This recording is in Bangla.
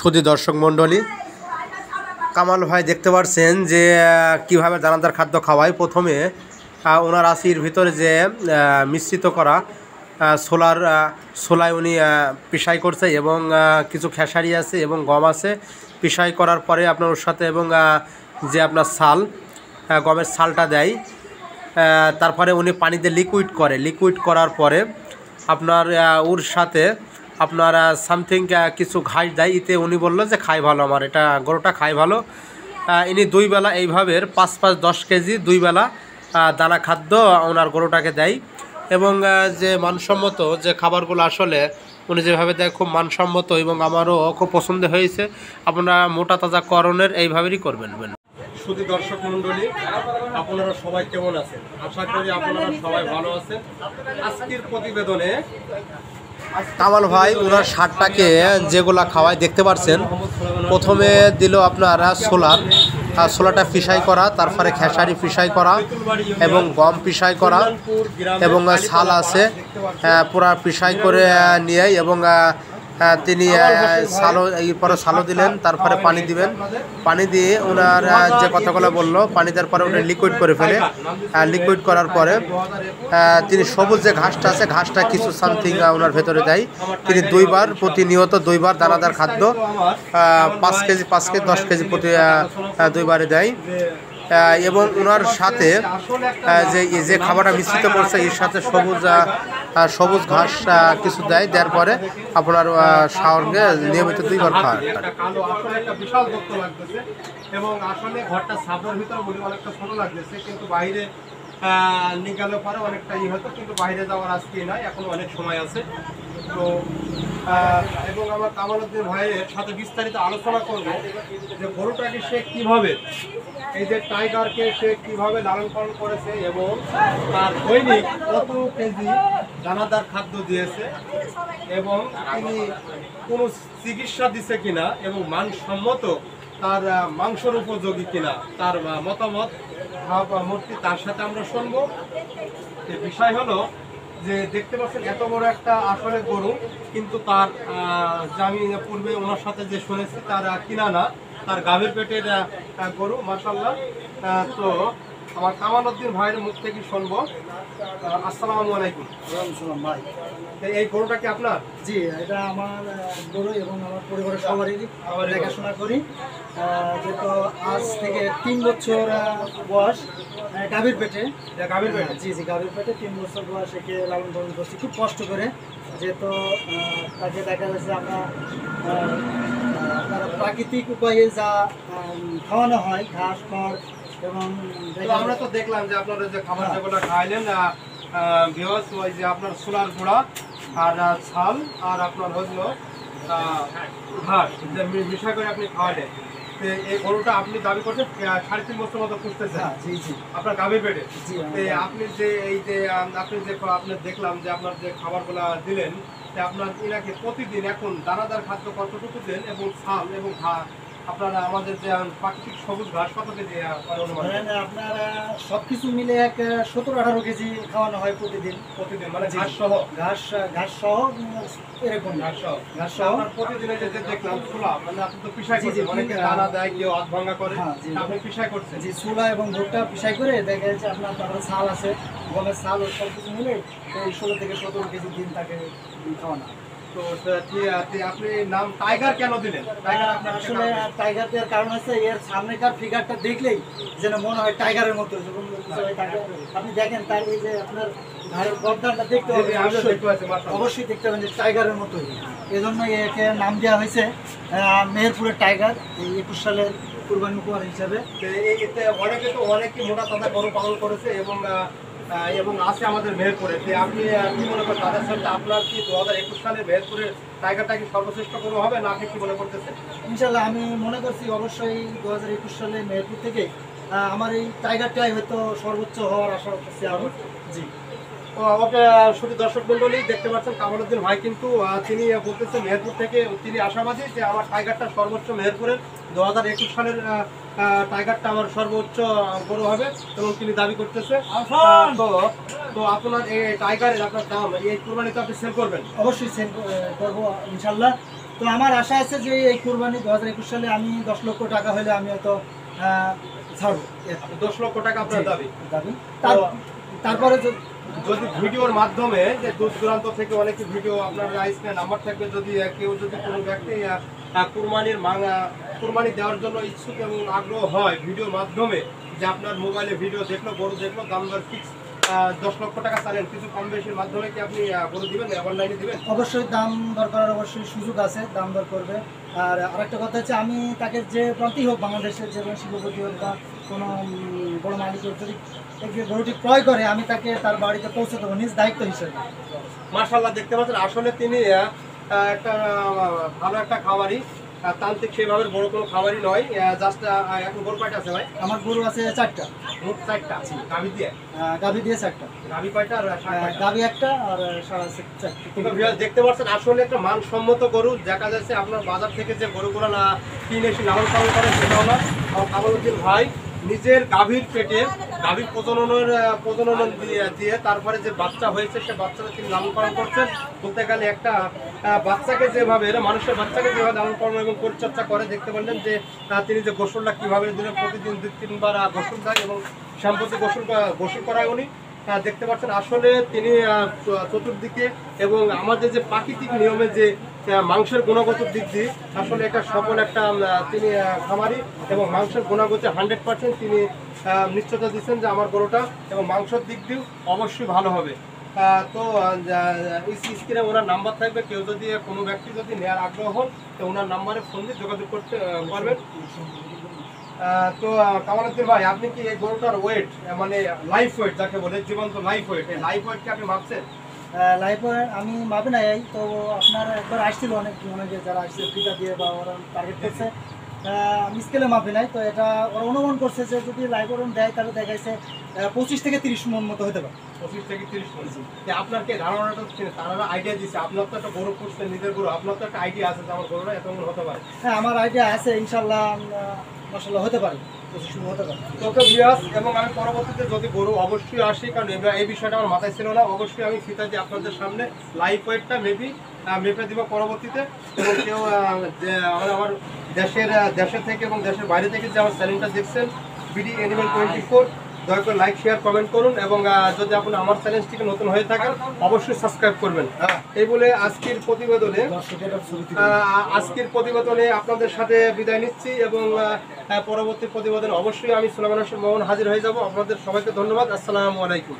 সুধী দর্শক মণ্ডলী, কামাল ভাই দেখতে পাচ্ছেন যে কিভাবে দানাদার খাদ্য খাওয়ায়। প্রথমে ওনার আশির ভিতরে যে মিশ্রিত করা ছোলায় উনি পিসাই করছে এবং কিছু খেসারি আছে এবং গম আছে। পিসাই করার পরে আপনার ওর সাথে এবং যে আপনার ছাল, গমের ছালটা দেয়। তারপরে উনি পানিতে লিকুইড করার পরে আপনার ওর সাথে আপনার সামথিং কিছু ঘাস দেয়। এতে উনি বললো যে খাই ভালো, আমার এটা গরুটা খাই ভালো। ইনি 2 বেলা এইভাবে 5-10 কেজি 2 বেলা দানা খাদ্য ওনার গরুটাকে দেয়। এবং যে মানসম্মত যে খাবারগুলো আসলে উনি যেভাবে দেয় খুব মানসম্মত এবং আমারও খুব পছন্দ হয়েছে। আপনারা মোটা তাজা করণের এইভাবেই করবেন। সুধী দর্শক মণ্ডলী, আপনারা সবাই কেমন আছেন? আশা করি আপনারা সবাই ভালো আছেন। আজকের প্রতিবেদনে কামাল ভাই ওনার ষাটটাকে যেগুলা খাওয়ায় দেখতে পাচ্ছেন। প্রথমে দিল আপনার ছোলাটা পিসাই করা, তারপরে খেসারি পিসাই করা এবং গম পিসাই করা এবং ছাল আছে পুরা পিসাই করে নিয়ে এবং তিনি এরপরে ছালও দিলেন। তারপরে পানি দিবেন, পানি দিয়ে ওনার যে কথাগুলো বললো পানি দেওয়ার পরে উনি লিকুইড করে ফেলে। লিকুইড করার পরে তিনি সবুজ যে ঘাসটা আছে ঘাসটা কিছু সামথিং ওনার ভেতরে দেয়। তিনি প্রতিনিয়ত 2 বার দানাদার খাদ্য 5 কেজি 10 কেজি প্রতি 2 বারে দেয়। এবং ওনার সাথে যে খাবারটা মিশ্রিত করছে এর সাথে সবুজ ঘাস কিছু দেয়। দেওয়ার পরে আপনার শাওরকে নিয়মিত 2 বার খাওয়ার। বিশাল তথ্য লাগতেছে এবং আসলে ঘরটা সাবরের ভিতরে বলি অনেকটা ছোট লাগতেছে, কিন্তু বাইরে নিকালেও পারে অনেকটা হতো, কিন্তু বাইরে যাওয়ার আজকে নয়, এখন অনেক সময় আছে। তো এবং আমার কামালউদ্দিন ভাইয়ের সাথে বিস্তারিত আলোচনা করব যে গরুটাকে সে কীভাবে, এই যে টাইগারকে সে কীভাবে লালন পালন করেছে এবং তার দৈনিক কত কেজি দানাদার খাদ্য দিয়েছে এবং তিনি কোনো চিকিৎসা দিছে কিনা এবং মানসম্মত তার মাংসর উপযোগী কিনা তার মতামত মূর্তি তার সাথে আমরা শুনবো। যে বিষয় হলো যে দেখতে পাচ্ছেন এত বড় একটা আসলে গরু, কিন্তু তার যে আমি পূর্বে ওনার সাথে যে শুনেছি তার কিনা না, তার গাভীর পেটের গরু মাশাআল্লাহ। তো আমার কামালউদ্দিন ভাইয়ের মুখ থেকে শুনবো। আসসালামু আলাইকুম। ওয়ালাইকুম ভাই। এই গরুটা কি আপনার? জি, এটা আমার গরু এবং আমার পরিবারের সবারই দেখাশোনা করি। যেহেতু আজ থেকে 3 বছর বয়স গাভীর পেটে। জি, গাভীর পেটে 3 বছর বয়স একে লালন পালন করছি খুব কষ্ট করে। যেহেতু তাকে দেখা যাচ্ছে আপনার প্রাকৃতিক উপায়ে যা খাওয়ানো হয় ঘাস খড় এবং আমরা তো দেখলাম যে আপনারা যে খাবার যেগুলো খাইলেন ভিউয়ার্স, ওই যে আপনার ছোলার গুঁড়া আর ছাল আর আপনার হলো ঘাস যে মিশা করে আপনি খাওয়ালেন। এই গরুটা আপনি দাবি করছেন 3.5 বছর মতো পুষতেছেন। জি জি, আপনার গাভীর পেটে। জি, আপনি যে এই যে আপনি দেখলাম যে আপনার যে খাবারগুলা দিলেন, আপনার এনাকে প্রতিদিন এখন দানাদার খাদ্য কতটুকু দেন এবং ছাল এবং ঘাস আপনারা আমাদের যে প্রাকৃতিক সবুজ ঘাস কত কেজি? আপনার সবকিছু মিলে 17-18 কেজি খাওয়ানো হয় প্রতিদিন। মানে ঘাস সহ এরকম ঘাস সহ প্রতিদিনে যে দেখলাম ছোলা, মানে আপনি তো পিসাই করছেন, অনেকে দানা দেয়, কেউ আধ ভাঙা করে, আপনি পিসাই করছেন। জি, ছোলা এবং ভুট্টা পিসাই করে দেখা যাচ্ছে আপনার তারপরে ছাল আছে, গমের ছাল ও সব কিছু মিলে 16 থেকে 17 কেজি দিন তাকে খাওয়ানো। তো আপনি নাম টাইগার কেন দিলেন? টাইগার আপনার আসলে টাইগার দেওয়ার কারণ হচ্ছে এর সামনেকার ফিগারটা দেখলেই যেন মনে হয় টাইগারের মতো। আপনি দেখেন তার এই যে আপনার ঘাড়ের গর্দানটা দেখতে হবে, অবশ্যই দেখতে হবে যে টাইগারের মতোই। এজন্য একে নাম দেওয়া হয়েছে মেহেরপুরের টাইগার, এই 21 সালের কুরবানি উপহার হিসাবে। অনেকে তো অনেকই মোটা তাজা গরু পালন করেছে এবং আছে আমাদের মেহেরপুরে। আপনি কি মনে করেন তাদের সাথে আপনার কি 2021 সালে মেহেরপুরের টাইগারটা কি সর্বশ্রেষ্ঠ গরু হবে না আপনি কি মনে করতেছেন? ইনশাল্লাহ আমি মনে করছি অবশ্যই 2021 সালে মেহেরপুর থেকে আমার এই টাইগারটাই হয়তো সর্বোচ্চ হওয়ার আশা করছি আরও। জি, ওকে। শুধু দর্শক মণ্ডলী দেখতে পাচ্ছেন কামালউদ্দিন ভাই কিন্তু তিনি বলতেছেন মেহেরপুর থেকে তিনি আশাবাদী যে আমার টাইগারটা সর্বোচ্চ মেহেরপুরের 2021 সালের টাইগারটা আমার সর্বোচ্চ গরু হবে এবং তিনি দাবি করতেছে। তো আপনার এই টাইগারের আপনার দাম এই কুরবানিতে আপনি সেল করবেন? অবশ্যই সেল করবো ইনশাল্লাহ। তো আমার আশা আছে যে এই কুরবানি 2021 সালে আমি 10 লক্ষ টাকা হলে আমি হয়তো ছাড়বো। 10 লক্ষ টাকা আপনার দাবি। তারপরে যদি ভিডিওর মাধ্যমে যে দূর দূরান্ত থেকে অনেকে ভিডিও আপনার স্ক্রিনে নাম্বার থাকবে, যদি কেউ যদি কোনো ব্যক্তি কুরবানি দেওয়ার জন্য ইচ্ছুক এবং আগ্রহ হয় ভিডিওর মাধ্যমে, যে আপনার মোবাইলে ভিডিও দেখলো, গরু দেখলো, দাম দর ফিক্স 10 লক্ষ টাকা চালেন, কিছু কম বেশির মাধ্যমে কি আপনি গরু দিবেন, অনলাইনে দিবেন? অবশ্যই দাম দর করার অবশ্যই সুযোগ আছে, দাম দর করবে। আর আরেকটা কথা হচ্ছে, আমি তাকে যে প্রান্তেই হোক, বাংলাদেশের যে শিল্পপতি হোক বা কোনো বড় মালিক যদি গরুটি ক্রয় করে, আমি তাকে তার বাড়িতে পৌঁছে দেবো নিজ দায়িত্ব হিসেবে। মাশাআল্লাহ, দেখতে পাচ্ছেন আসলে তিনি একটা ভালো একটা খামারি, তান্ত্রিক সেভাবে বড় কোনো খামারি নয়। জাস্ট এখন গরু কয়টা আছে ভাই? আমার গরু আছে 4টা। মোট 4টা গাভী দিয়ে? গাভী দিয়ে 4টা। গাভী কয়টা আর গাভী একটা আর সারা 4টা। দেখতে পাচ্ছেন আসলে একটা মানসম্মত গরু। দেখা যাচ্ছে আপনার বাজার থেকে যে গরুগুলো না কিনে এসে লালন পালন করে সেটাও না। কামালউদ্দিন ভাই নিজের গাভীর পেটে গাভীর প্রজনন দিয়ে তারপরে যে বাচ্চা হয়েছে সে বাচ্চাটা তিনি লালন পালন করছেন। বলতে গেলে একটা বাচ্চাকে যেভাবে মানুষের বাচ্চাকে যেভাবে লালন পালন এবং পরিচর্যা করে, দেখতে পারলেন যে তিনি যে গোসলটা কীভাবে দিনে প্রতিদিন 2-3 বার গোসল দেয় এবং সম্প্রতি গোসল করায় উনি। দেখতে পাচ্ছেন আসলে তিনি চতুর্দিকে এবং আমাদের যে প্রাকৃতিক নিয়মে যে মাংসের গুণগত দিক দিয়ে আসলে একটা সফল একটা তিনি খামারি, এবং মাংসের গুণগত 100% তিনি নিশ্চয়তা দিচ্ছেন যে আমার গরুটা এবং মাংসের দিক দিয়েও অবশ্যই ভালো হবে। তো স্ক্রিনে ওনার নাম্বার থাকবে, কেউ যদি কোনো ব্যক্তি যদি নেওয়ার আগ্রহ হন তো ওনার নাম্বারে ফোন দিয়ে যোগাযোগ করতে পারবেন। তো কামালউদ্দিন ভাই, আপনি কি এই গরুটার ওয়েট, মানে লাইফ ওয়েট যাকে বলে, জীবন্ত লাইফ ওয়েট, এই লাইফ ওয়েট কি আপনি মাপছেন? লাইফ আমি মাপি নাই, তো আপনার একবার আসছিল অনেকে যারা আসছে ফিতা দিয়ে বা ওরা টার্গেট করছে, আমি স্কেলে মাপি নাই। তো এটা ওরা অনুমান করছে যে যদি লাইফ ওরম দেয় তাহলে দেখাইছে 25 থেকে 30 মন মতো হতে পারে। 25 থেকে 30 মন। আপনার কি ধারণাটা তারা আইডিয়া দিচ্ছে? আপনার তো একটা গরু করছেন নিজের গরু, আপনার তো একটা আইডিয়া আছে যে আমার গরুটা এত মন হতে পারে? হ্যাঁ, আমার আইডিয়া আছে, ইনশাল্লাহ মাশাআল্লাহ হতে পারে, 25 হতে পারে। তো বিয়াস, এবং আমি পরবর্তীতে যদি গরু অবশ্যই আসি, কারণ এই বিষয়টা আমার মাথায় ছিল না, অবশ্যই আমি ফিতা দিয়ে আপনাদের সামনে লাইফ ওয়েটটা মেপে দিব পরবর্তীতে। এবং কেউ আমার দেশের থেকে এবং দেশের বাইরে থেকে যে আমার চ্যানেলটা দেখছেন বিডি অ্যানিমাল 24, দয়া করে লাইক শেয়ার কমেন্ট করুন, এবং যদি আপনি আমার চ্যানেলটিকে নতুন হয়ে থাকেন অবশ্যই সাবস্ক্রাইব করবেন। এই বলে আজকের প্রতিবেদনে আপনাদের সাথে বিদায় নিচ্ছি, এবং পরবর্তী প্রতিবেদনে অবশ্যই আমি সুলাইমান হোসেন মোহন হাজির হয়ে যাব। আপনাদের সবাইকে ধন্যবাদ। আসসালামু আলাইকুম।